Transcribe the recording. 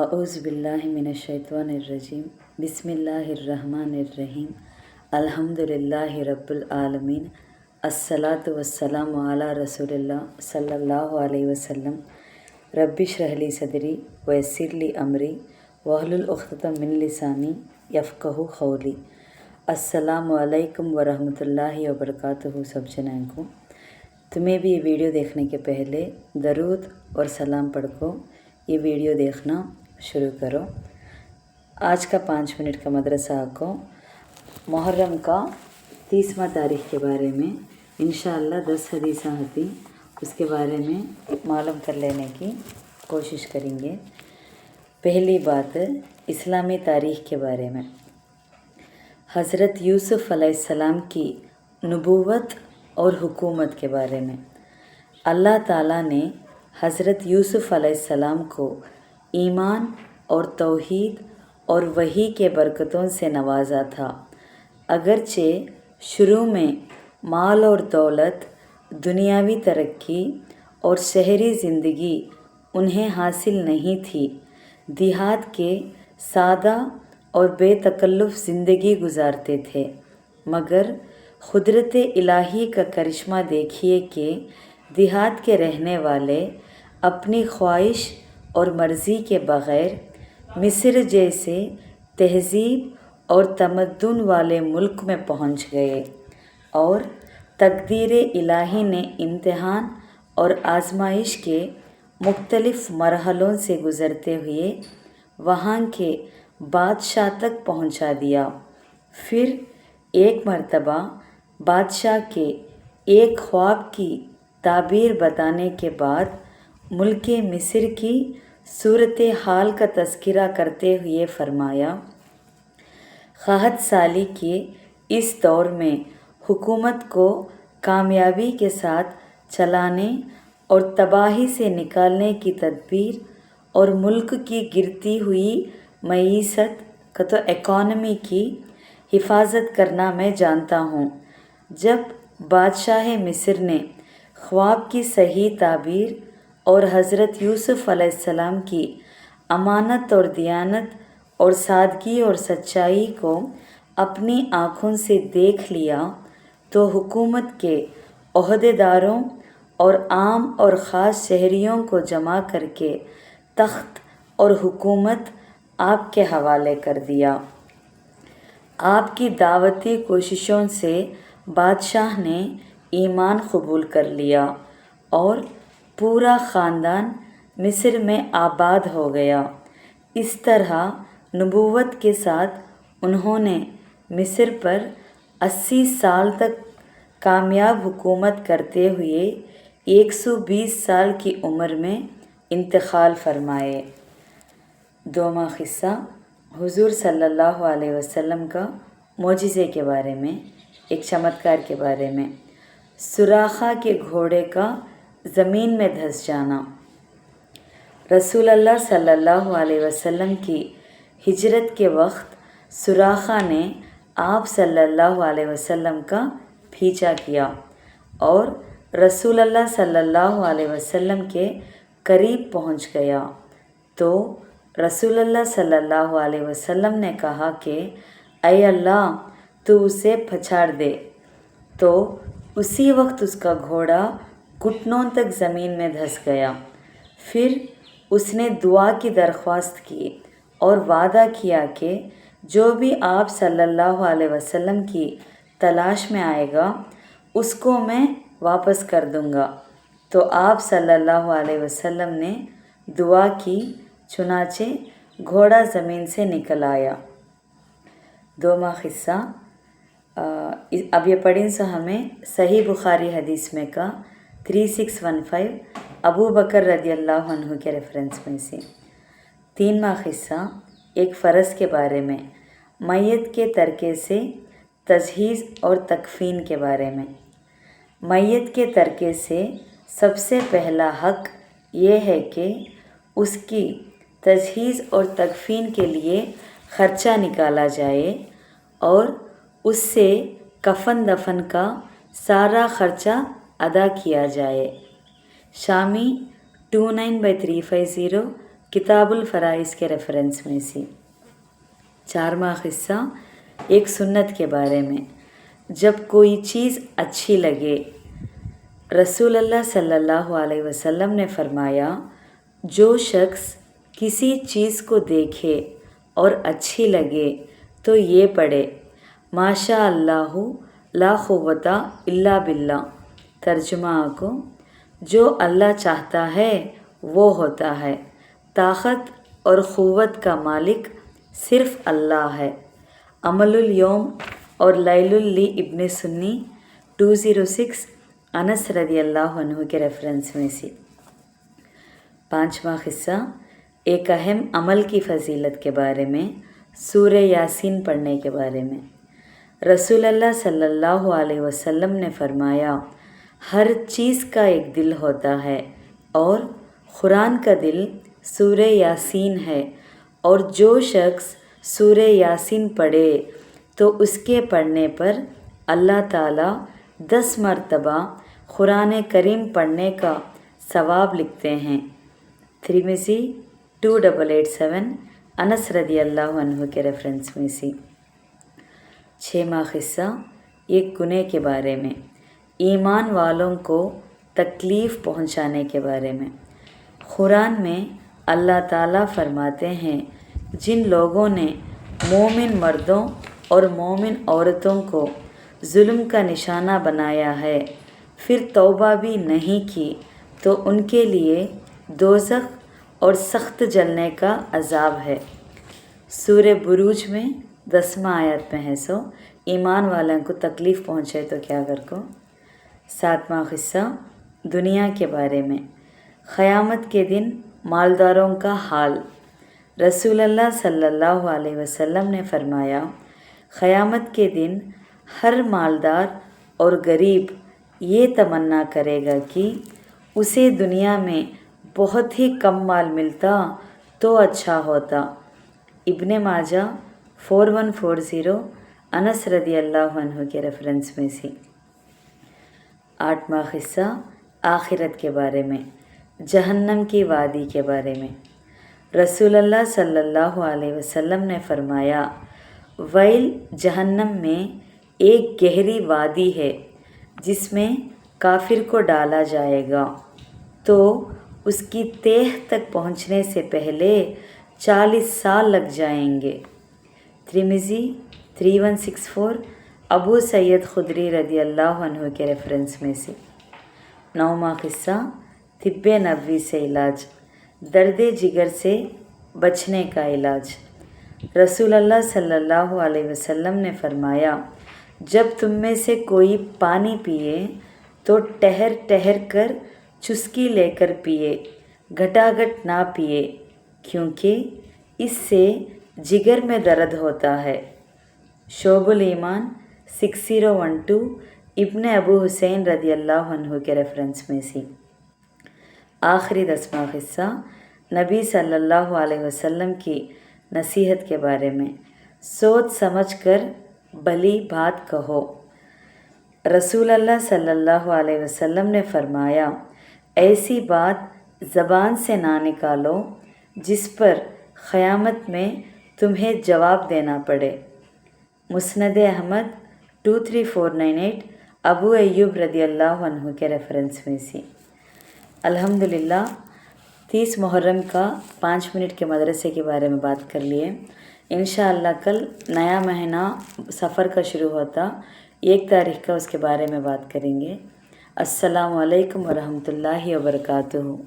अऊज़ु बिल्लाहि मिनश्शैतानिर्रजीम बिस्मिल्लाहिर्रहमानिर्रहीम अल्हम्दुलिल्लाहि रब्बिल आलमीन अस्सलातु वस्सलामु अला रसूलिल्लाह सल्लल्लाहु अलैहि वसल्लम रब्बि इश्रह ली सदरी वयस्सिर ली अमरी वहलुल उक़्दतम मिन लिसानी यफ़क़हू क़ौली। अस्सलामु अलैकुम वरहमतुल्लाहि वबरकातुहू। सब जनाओं को तुम्हें भी ये वीडियो देखने के पहले दरूद और सलाम पढ़ को ये वीडियो देखना शुरू करो। आज का 5 मिनट का मदरसा को मुहर्रम का 30वां तारीख़ के बारे में इंशाअल्लाह 10 हदीसा होती उसके बारे में मालूम कर लेने की कोशिश करेंगे। पहली बात इस्लामी तारीख़ के बारे में। हज़रत यूसुफ़ अलैहिस्सलाम की नबूवत और हुकूमत के बारे में। अल्लाह ताला ने हज़रत यूसुफ़ अलैहिस्सलाम को ईमान और तौहीद और वही के बरकतों से नवाजा था। अगरचे शुरू में माल और दौलत, दुनियावी तरक्की और शहरी ज़िंदगी उन्हें हासिल नहीं थी, देहात के सादा और बेतकल्लुफ़ ज़िंदगी गुजारते थे। मगर क़ुदरत इलाही का करिश्मा देखिए कि देहात के रहने वाले अपनी ख्वाहिश और मर्ज़ी के बग़ैर मिस्र जैसे तहज़ीब और तमद्दुन वाले मुल्क में पहुंच गए और तक़दीर इलाही ने इम्तिहान और आज़माइश के मुख्तलिफ़ मरहलों से गुज़रते हुए वहाँ के बादशाह तक पहुँचा दिया। फिर एक मर्तबा बादशाह के एक ख्वाब की ताबीर बताने के बाद मुल्क मिस्र की सूरत हाल का तज़किरा करते हुए फ़रमाया, क़हत साली के इस दौर में हुकूमत को कामयाबी के साथ चलाने और तबाही से निकालने की तदबीर और मुल्क की गिरती हुई मईशत का तो इकॉनमी की हिफाजत करना मैं जानता हूँ। जब बादशाह मिस्र ने ख्वाब की सही ताबीर और हज़रत यूसुफ़ अलैहिस्सलाम की अमानत और दियानत और सादगी और सच्चाई को अपनी आँखों से देख लिया तो हुकूमत के ओहदेदारों और आम और ख़ास शहरियों को जमा करके तख्त और हुकूमत आपके हवाले कर दिया। आपकी दावती कोशिशों से बादशाह ने ईमान कबूल कर लिया और पूरा ख़ानदान मिस्र में आबाद हो गया। इस तरह नबूवत के साथ उन्होंने मिस्र पर 80 साल तक कामयाब हुकूमत करते हुए 120 साल की उम्र में इंतकाल फरमाए। दोमा क़िस्सा हुज़ूर सल्लल्लाहु अलैहि वसल्लम का मोजिज़े के बारे में, एक चमत्कार के बारे में। सुराखा के घोड़े का ज़मीन में धंस जाना। रसूलुल्लाह सल्लल्लाहु अलैहि वसल्लम की हिजरत के वक्त सुराखा ने आप सल्लल्लाहु अलैहि वसल्लम का पीछा किया और रसूलुल्लाह सल्लल्लाहु अलैहि वसल्लम के करीब पहुंच गया तो रसूलुल्लाह सल्लल्लाहु अलैहि वसल्लम ने कहा कि ऐ अल्लाह, तू उसे पछाड़ दे। तो उसी वक्त उसका घोड़ा घुटनों तक ज़मीन में धंस गया। फिर उसने दुआ की दरख्वास्त की और वादा किया कि जो भी आप सल्लल्लाहु अलैहि वसल्लम की तलाश में आएगा उसको मैं वापस कर दूंगा। तो आप सल्लल्लाहु अलैहि वसल्लम ने दुआ की, चुनाचे घोड़ा ज़मीन से निकल आया। दोमा क़िस्सा अब ये पढ़ें सो हमें सही बुखारी हदीस में का 3615 अबू बकर रदियल्लाहु अन्हु के रेफरेंस में से। 3वां क़िस्सा एक फ़र्ज़ के बारे में, मैयत के तरके से तजहीज़ और तकफ़ीन के बारे में। मैयत के तरके से सबसे पहला हक़ ये है कि उसकी तजहीज़ और तकफ़ीन के लिए ख़र्चा निकाला जाए और उससे कफ़न दफन का सारा ख़र्चा अदा किया जाए। शामी 29/350 किताबुल फ़राइज़ के रेफरेंस में से। 4वां हिस्सा एक सुन्नत के बारे में। जब कोई चीज़ अच्छी लगे, रसूल अल्लाह सल्लल्लाहु अलैहि वसल्लम ने फरमाया, जो शख्स किसी चीज़ को देखे और अच्छी लगे तो ये पढ़े, माशा अल्लाहु ला खुव्वता इल्ला बिल्ला। तर्जुमा को, जो अल्लाह चाहता है वो होता है, ताकत और क़ुव्वत का मालिक सिर्फ़ अल्लाह है। अमलुल यौम और लैलुल ली इब्न सुन्नी 206 अनस रदी अल्लाह अन्हु के रेफरेंस में से। 5वां हिस्सा एक अहम अमल की फ़जीलत के बारे में, सूरह यासीन पढ़ने के बारे में। रसूल अल्लाह सल्लल्लाहु अलैहि वसल्लम ने फरमाया, हर चीज़ का एक दिल होता है और कुरान का दिल सूरह यासीन है, और जो शख्स सूरह यासीन पढ़े तो उसके पढ़ने पर अल्लाह ताला 10 मरतबा कुरान करीम पढ़ने का सवाब लिखते हैं। तिर्मिज़ी 2887 अनस रदी अल्लाह अन्हु के रेफरेंस में से। 6वां हिस्सा एक गुनाह के बारे में, ईमान वालों को तकलीफ़ पहुंचाने के बारे में। कुरान में अल्लाह ताला फरमाते हैं, जिन लोगों ने मोमिन मर्दों और मोमिन औरतों को जुल्म का निशाना बनाया है, फिर तौबा भी नहीं की, तो उनके लिए दोज़ख और सख्त जलने का अज़ाब है। सूरह बुरूज में 10वां आयत में है, सो ईमान वालों को तकलीफ़ पहुँचे तो क्या कर को। 7वां हिस्सा दुनिया के बारे में, क़यामत के दिन मालदारों का हाल। रसूल अल्लाह सल्लल्लाहु अलैहि वसल्लम ने फरमाया, क़यामत के दिन हर मालदार और गरीब ये तमन्ना करेगा कि उसे दुनिया में बहुत ही कम माल मिलता तो अच्छा होता। इब्ने माजा 4140 अनस रदी अल्लाह अन्हु के रेफरेंस में से। 8वां हिस्सा आखिरत के बारे में, जहन्नम की वादी के बारे में। रसूल अल्लाह सल्लल्लाहु अलैहि वसल्लम ने फरमाया, वैल जहन्नम में एक गहरी वादी है जिसमें काफिर को डाला जाएगा, तो उसकी तह तक पहुंचने से पहले 40 साल लग जाएंगे। तिर्मिज़ी 3164 अबू सैयद खुदरी रदी अल्लाह अन्हु के रेफरेंस में से। 9वां हिस्सा तिब्बे नबवी से इलाज, दर्द जिगर से बचने का इलाज। रसूल अल्लाह सल्लल्लाहु अलैहि वसल्लम ने फरमाया, जब तुम में से कोई पानी पिए तो ठहर ठहर कर चुस्की लेकर पिए, घटाघट ना पिए, क्योंकि इससे जिगर में दर्द होता है। शोबुल ईमान 6012 इब्ने अबू हुसैन रदी अल्लाह अन्हु के रेफरेंस में से। आखिरी 10वां हिस्सा नबी सल्लल्लाहु अलैहि वसल्लम की नसीहत के बारे में, सोच समझ कर भली बात कहो। रसूल अल्लाह सल्लल्लाहु अलैहि वसल्लम ने फरमाया, ऐसी बात ज़बान से ना निकालो जिस पर क़यामत में तुम्हें जवाब देना पड़े। मुस्नद अहमद 23498 अबू अय्यूब रदी अल्लाह अन्हु के रेफरेंस में से। अल्हम्दुलिल्लाह 30 मुहर्रम का 5 मिनट के मदरसे के बारे में बात कर लिए। इंशाअल्लाह कल नया महीना सफ़र का शुरू होता, 1 तारीख़ का उसके बारे में बात करेंगे। अस्सलामु अलैकुम वरहमतुल्लाहि वबरकातुहू।